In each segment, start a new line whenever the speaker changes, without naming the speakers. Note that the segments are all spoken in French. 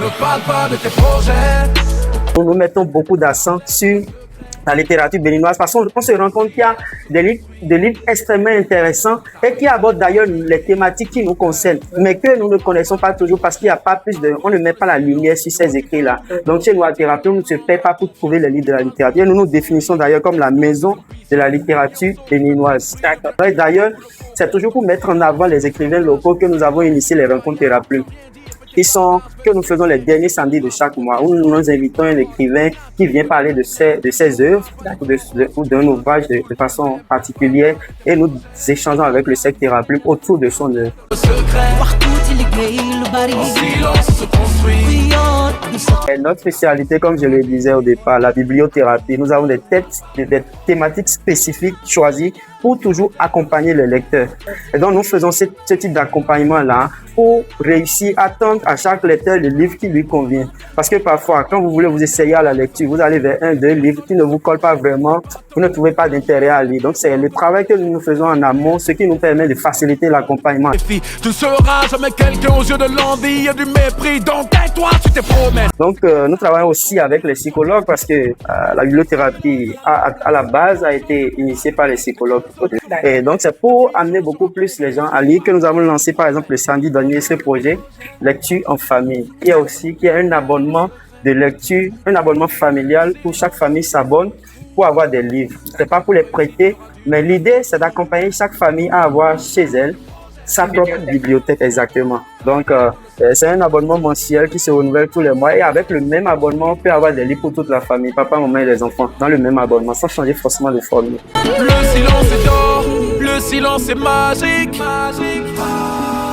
Ne parle pas de tes projets.
Nous mettons beaucoup d'accent sur la littérature béninoise parce qu'on se rend compte qu'il y a des livres extrêmement intéressants et qui abordent d'ailleurs les thématiques qui nous concernent, mais que nous ne connaissons pas toujours parce qu'il n'y a pas on ne met pas la lumière sur ces écrits-là. Donc chez nous à Thérapie, on ne se paie pas pour trouver les livres de la littérature. Nous nous définissons d'ailleurs comme la maison de la littérature béninoise. D'ailleurs, c'est toujours pour mettre en avant les écrivains locaux que nous avons initié les rencontres Thérapie, que nous faisons les derniers samedis de chaque mois, où nous invitons un écrivain qui vient parler de ses œuvres ou d'un ouvrage de façon particulière et nous échangeons avec le secteur Thérapie autour de son œuvre. Et notre spécialité, comme je le disais au départ, la bibliothérapie, nous avons des thématiques spécifiques choisies pour toujours accompagner le lecteur. Et donc nous faisons ce type d'accompagnement-là pour réussir à tendre à chaque lecteur le livre qui lui convient. Parce que parfois, quand vous voulez vous essayer à la lecture, vous allez vers un, deux livres qui ne vous collent pas vraiment, vous ne trouvez pas d'intérêt à lire. Donc c'est le travail que nous faisons en amont, ce qui nous permet de faciliter l'accompagnement.
Tu ne seras jamais quelqu'un aux yeux de l'envie et du mépris, donc tais-toi, tu te promets.
Donc nous travaillons aussi avec les psychologues parce que la bibliothérapie à la base a été initiée par les psychologues. Et donc c'est pour amener beaucoup plus les gens à lire que nous avons lancé par exemple le samedi dernier ce projet lecture en famille. Il y a aussi un abonnement de lecture, un abonnement familial où chaque famille s'abonne pour avoir des livres. C'est pas pour les prêter, mais l'idée c'est d'accompagner chaque famille à avoir chez elle sa propre bibliothèque exactement. Donc c'est un abonnement mensuel qui se renouvelle tous les mois et avec le même abonnement on peut avoir des livres pour toute la famille, papa, maman et les enfants dans le même abonnement sans changer forcément de formule.
Le silence est d'or, le silence est magique.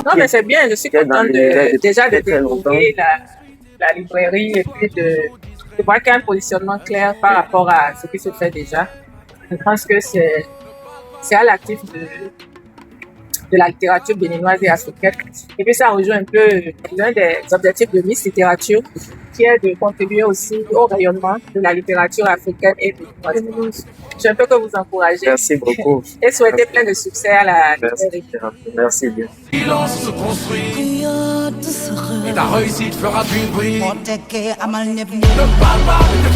Non mais c'est bien, je suis contente déjà de découvrir la librairie et puis de voir qu'il y a un positionnement clair par rapport à ce qui se fait déjà. Je pense que c'est à l'actif de la littérature béninoise et africaine. Et puis ça rejoint un peu l'un des objectifs de Miss Littérature, qui est de contribuer aussi au rayonnement de la littérature africaine et béninoise. Je ne peux que vous encourager.
Merci beaucoup.
Et souhaiter plein de succès à la librairie.
Merci bien.
Le silence se construit et ta réussite fera du bruit. Ne parle pas de tes